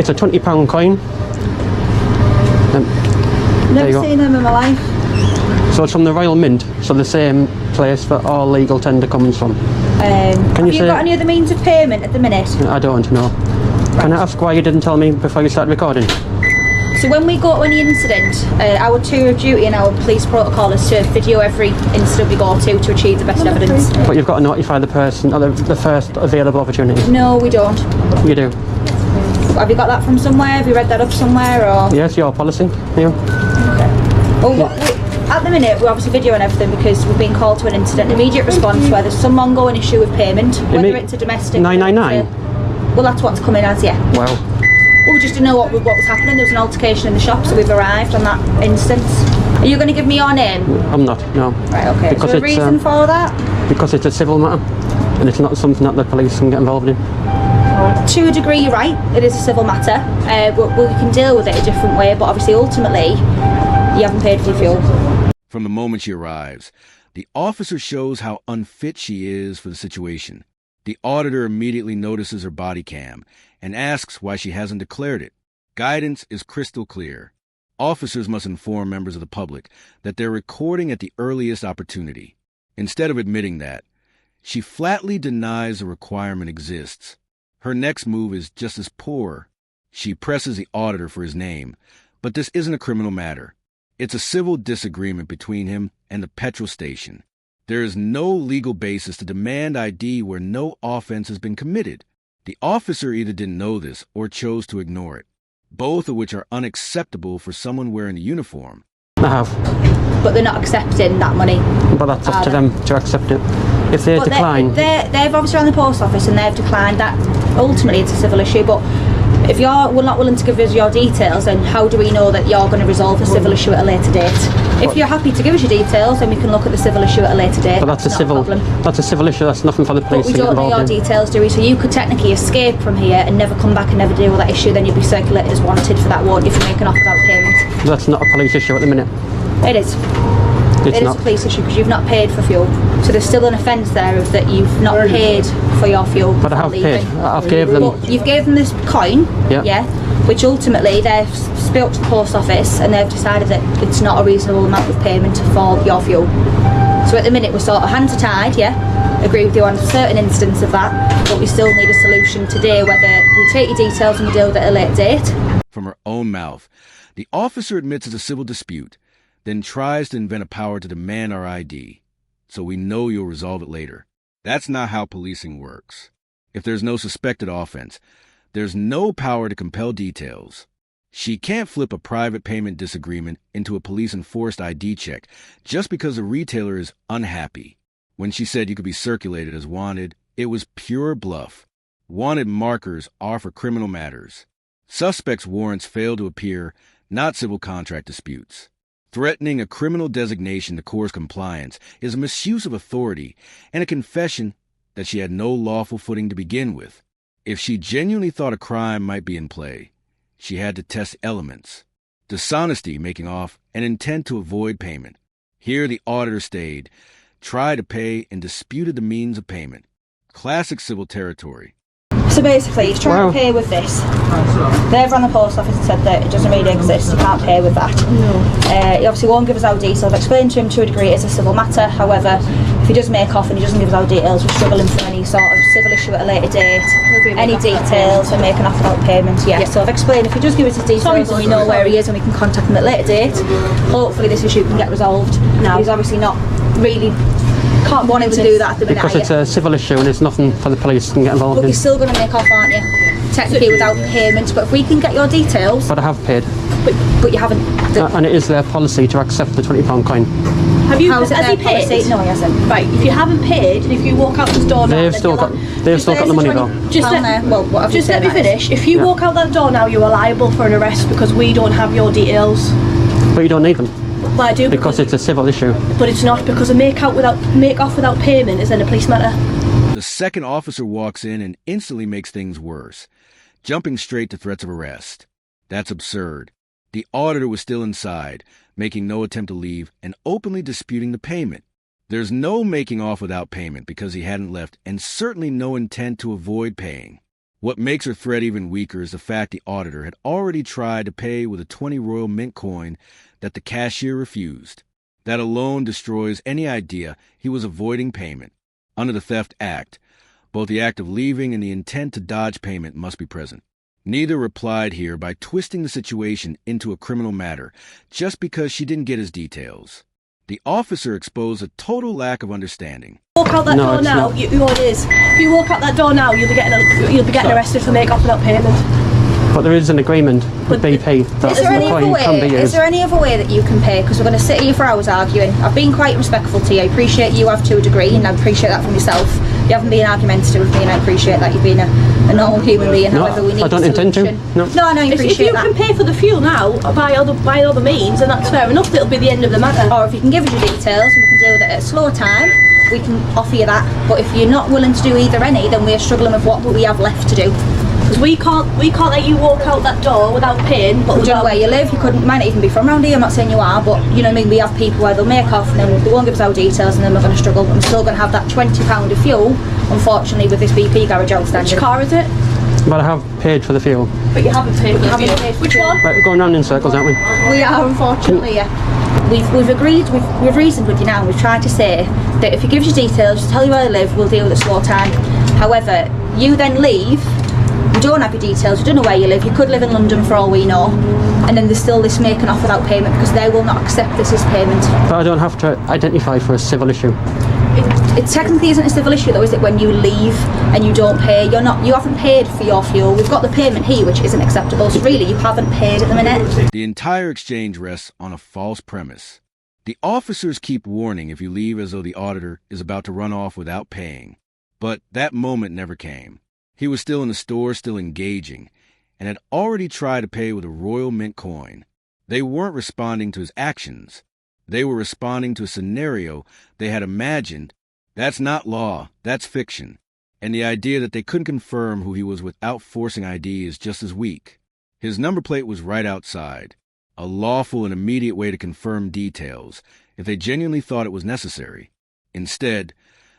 It's a £20 coin. Never seen them in my life. So it's from the Royal Mint, so the same place that all legal tender comes from. Have you got any other means of payment at the minute? I don't know. Right. Can I ask why you didn't tell me before you started recording? So when we go to any incident, our tour of duty and our police protocol is to video every incident we go to achieve the best evidence. But you've got to notify the person at the first available opportunity. No, we don't. You do. Have you got that from somewhere? Have you read that up somewhere? Or? Yes, your policy. Yeah. Okay. Well, at the minute, we're obviously videoing everything because we've been called to an incident. Immediate response where there's some ongoing issue with payment, whether it's a domestic... 999? Well, that's what's coming as, yeah. Wow. Well, we just didn't know what was happening. There was an altercation in the shop, so we've arrived on that instance. Are you going to give me your name? I'm not, no. Right, okay. Is there a reason for that? Because it's a civil matter, and it's not something that the police can get involved in. To a degree, you're right. It is a civil matter. We can deal with it a different way, but obviously, ultimately, you haven't paid for your fuel. From the moment she arrives, the officer shows how unfit she is for the situation. The auditor immediately notices her body cam and asks why she hasn't declared it. Guidance is crystal clear. Officers must inform members of the public that they're recording at the earliest opportunity. Instead of admitting that, she flatly denies the requirement exists. Her next move is just as poor. She presses the auditor for his name, but this isn't a criminal matter. It's a civil disagreement between him and the petrol station. There is no legal basis to demand ID where no offense has been committed. The officer either didn't know this or chose to ignore it, both of which are unacceptable for someone wearing a uniform. I have. But they're not accepting that money. But that's up to them to accept it. If they decline... They've obviously run the post office and they've declined that. Ultimately, it's a civil issue, but if you're not willing to give us your details, then how do we know that you're going to resolve the civil issue at a later date? If you're happy to give us your details, then we can look at the civil issue at a later date. But that's a civil issue, that's nothing for the police to get involved in. But we don't know your details, do we? So you could technically escape from here and never come back and never deal with that issue, then you'd be circulated as wanted for that, won't you, for making off without payment? That's not a police issue at the minute. It is. It is a police issue because you've not paid for fuel. So there's still an offence there of that you've not paid for your fuel. But I have paid. I've gave them... But you've gave them this coin, yeah, which ultimately they've spoke to the post office and they've decided that it's not a reasonable amount of payment for your fuel. So at the minute we're sort of hands are tied, yeah, agree with you on a certain instance of that, but we still need a solution today whether we take your details and we deal with it at a later date. From her own mouth, the officer admits it's a civil dispute, then tries to invent a power to demand our ID, so we know you'll resolve it later. That's not how policing works. If there's no suspected offense, there's no power to compel details. She can't flip a private payment disagreement into a police-enforced ID check just because a retailer is unhappy. When she said you could be circulated as wanted, it was pure bluff. Wanted markers are for criminal matters. Suspects' warrants fail to appear, not civil contract disputes. Threatening a criminal designation to coerce compliance is a misuse of authority and a confession that she had no lawful footing to begin with. If she genuinely thought a crime might be in play, she had to test elements: dishonesty making off and intent to avoid payment. Here the auditor stayed, tried to pay, and disputed the means of payment. Classic civil territory. So basically, he's trying to pay with this. They've run the post office and said that it doesn't really exist, you can't pay with that. He obviously won't give us our details. I've explained to him to a degree it's a civil matter. However, if he does make off and he doesn't give us our details, we're struggling for any sort of civil issue at a later date. Any details and making off without payment, So I've explained if he does give us his details and we know where he is and we can contact him at a later date, hopefully this issue can get resolved. No. He's obviously not really... Can't want him to do that at the minute. Because it's a civil issue and it's nothing for the police to get involved in. But you're still going to make off, aren't you? Technically without payment, but if we can get your details... But I have paid. But you haven't... And it is their policy to accept the £20 coin. Has he paid? Policy? No, he hasn't. Right, if you haven't paid and if you walk out the door now... They've still got the money though. Just let me finish. If you walk out that door now, you are liable for an arrest because we don't have your details. But you don't need them. Well, I do because it's a civil issue. But it's not, because a make off without payment is then a police matter. The second officer walks in and instantly makes things worse, jumping straight to threats of arrest. That's absurd. The auditor was still inside, making no attempt to leave and openly disputing the payment. There's no making off without payment because he hadn't left, and certainly no intent to avoid paying. What makes her threat even weaker is the fact the auditor had already tried to pay with a 20 Royal Mint coin that the cashier refused. That alone destroys any idea he was avoiding payment. Under the Theft Act, both the act of leaving and the intent to dodge payment must be present. Neither replied here by twisting the situation into a criminal matter just because she didn't get his details. The officer exposed a total lack of understanding. Walk out that door now. You know it is. If you walk out that door now, you'll be getting arrested for make off without payment. But there is an agreement with BP that the coin can be used. Is there any other way that you can pay? Because we're going to sit here for hours arguing. I've been quite respectful to you. I appreciate you have to a degree, and I appreciate that from yourself. You haven't been argumentative with me, and I appreciate that you've been a normal human being. No, however, we need I don't intend to. No, I know you appreciate if you that. can pay for the fuel now by other means, then that's fair enough. It'll be the end of the matter. Or if you can give us your details, and we can deal with it at a slower time, we can offer you that. But if you're not willing to do either any, then we're struggling with what we have left to do. Because we can't let you walk out that door without paying. But we don't know where you live. You might not even be from around here. I'm not saying you are, but you know what I mean. We have people where they'll make off and then they won't give us our details, and then we're going to struggle. I'm still going to have that £20 of fuel, unfortunately, with this BP garage outstanding. Which car is it? But I have paid for the fuel. But you haven't paid for the fuel. Which one? Right, we're going round in circles, aren't we? We are, unfortunately, yeah. We've agreed, we've reasoned with you now, and we've tried to say that if you give us your details, just tell you where you live, we'll deal with it slow time. However, you then leave, you don't have your details, you don't know where you live, you could live in London for all we know, and then there's still this making off without payment because they will not accept this as payment. But I don't have to identify for a civil issue. It technically isn't a civil issue though, is it, when you leave and you don't pay? You haven't paid for your fuel. We've got the payment here, which isn't acceptable, so really you haven't paid at the minute. The entire exchange rests on a false premise. The officers keep warning if you leave as though the auditor is about to run off without paying. But that moment never came. He was still in the store, still engaging, and had already tried to pay with a Royal Mint coin. They weren't responding to his actions. They were responding to a scenario they had imagined. That's not law, that's fiction. And the idea that they couldn't confirm who he was without forcing ID is just as weak. His number plate was right outside, a lawful and immediate way to confirm details if they genuinely thought it was necessary. Instead,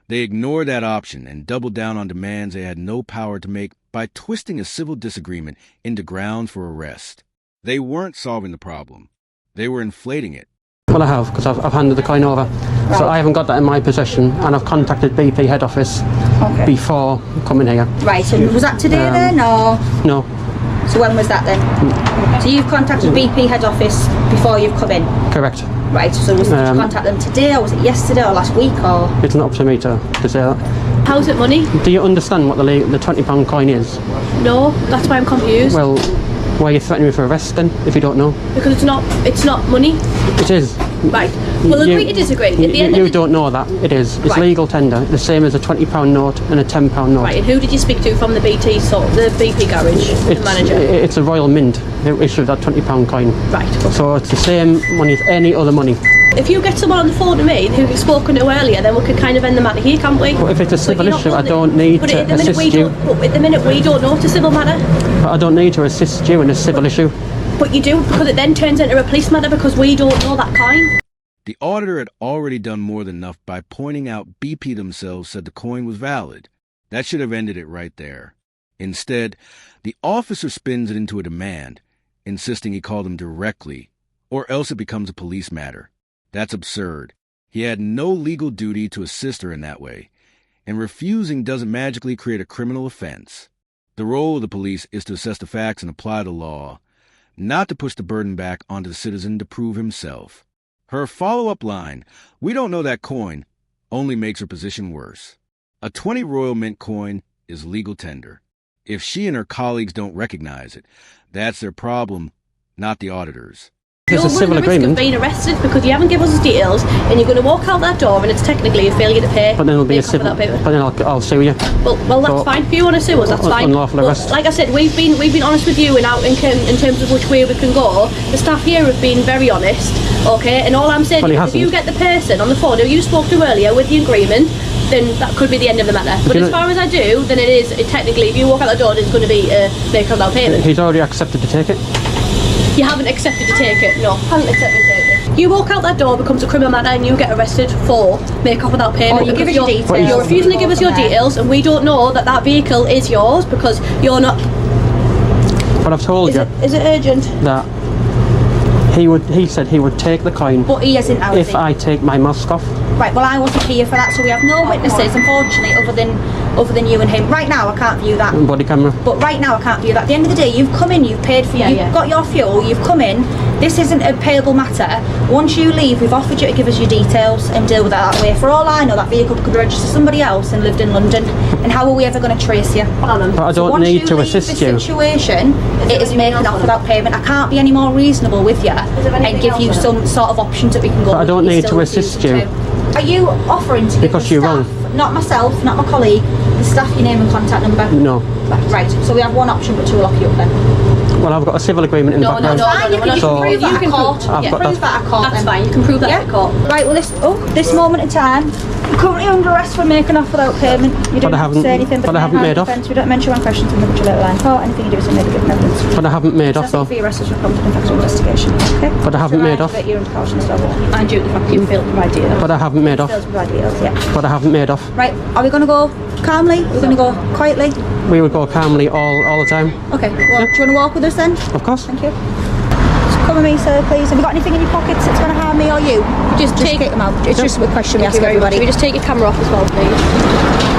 they ignored that option and doubled down on demands they had no power to make by twisting a civil disagreement into grounds for arrest. They weren't solving the problem. They were inflating it. Well, I have, because I've handed the coin over. Right. So I haven't got that in my possession, and I've contacted BP head office before coming here. Right, and was that today then, or? No. So when was that then? So you've contacted BP head office before you've come in? Correct. Right, so did you contact them today, or was it yesterday, or last week, or? It's not up to me to say that. How's it money? Do you understand what the £20 coin is? No, that's why I'm confused. Well, why are you threatening me for arrest then, if you don't know? Because it's not money. It is. Right. We'll agree to disagree. At the end you don't know that. It is. It's legal tender, the same as a £20 note and a £10 note. Right, and who did you speak to from the BP garage, the manager? It's a Royal Mint who issued that £20 coin. Right. Okay. So it's the same money as any other money. If you get someone on the phone to me who you've spoken to earlier, then we can kind of end the matter here, can't we? But if it's a civil issue, I don't need to assist you. But at the minute we don't know it's a civil matter. But I don't need to assist you in a civil issue. But you do, because it then turns into a police matter because we don't know that coin. The auditor had already done more than enough by pointing out BP themselves said the coin was valid. That should have ended it right there. Instead, the officer spins it into a demand, insisting he call them directly, or else it becomes a police matter. That's absurd. He had no legal duty to assist her in that way, and refusing doesn't magically create a criminal offense. The role of the police is to assess the facts and apply the law, not to push the burden back onto the citizen to prove himself. Her follow-up line, "We don't know that coin," only makes her position worse. A 20 Royal Mint coin is legal tender. If she and her colleagues don't recognize it, that's their problem, not the auditors. It's a civil agreement. You're being arrested because you haven't given us the details, and you're going to walk out that door, and it's technically a failure to pay. But then it'll be a civil. But then I'll sue you. Well, that's fine. If you want to sue us, that's fine. Unlawful arrest. Like I said, we've been honest with you in terms of which way we can go. The staff here have been very honest. Okay, and all I'm saying is, if you get the person on the phone who you spoke to earlier with the agreement, then that could be the end of the matter. But as far as I do, then technically, if you walk out the door, it's going to be a make without payment. He's already accepted to take it. You haven't accepted to take it? No, haven't accepted to take it. You walk out that door, becomes a criminal matter, and you get arrested for make off without payment. You give us your details. You're refusing to give us your details, and we don't know that that vehicle is yours because you're not. But I've told you Is it urgent? that he said he would take the coin But he isn't out. if I take my mask off. Right, well I wasn't here for that, so we have no witnesses, unfortunately, other than you and him. Right now I can't view that. Body camera. But right now I can't view that. At the end of the day, you've come in, you've paid for you've got your fuel, you've come in. This isn't a payable matter. Once you leave, we've offered you to give us your details and deal with that way. For all I know, that vehicle could register somebody else and lived in London. And how are we ever going to trace you? But I don't need to assist you. Once you leave the situation, it is making off without payment. I can't be any more reasonable with you and give you some sort of options that we can go. But I don't need to assist you. Are you offering to give Because the you're staff, wrong. not myself, not my colleague, the staff your name and contact number? No. Right, so we have one option, but two will lock you up then. Well, I've got a civil agreement in the background. You can So- prove that at court. I've You got can prove that at court. That's then. fine. You can prove that at court. Right, well, this moment in time, you're currently under arrest for making off without payment. You don't I have to haven't- say anything, but I haven't made off. We don't mention one question from the letter line. Oh, anything you do is maybe given evidence. But I haven't made off That's though. for your arrest as prompted in factual investigation. Okay? But I haven't made off. That you're under caution as well. And due to the fact you failed to provide details. But I haven't made off. Fails to provide details, yeah. But I haven't made off. Right, are we going to go calmly? We're going to go quietly? We would go calmly all the time. Okay, well, do you want to walk with us then? Of course. Thank you. Just come with me, sir, please. Have you got anything in your pockets that's going to harm me or you? Just take take them out. It's just a question we ask Thank you very much. everybody. Can we just take your camera off as well, please?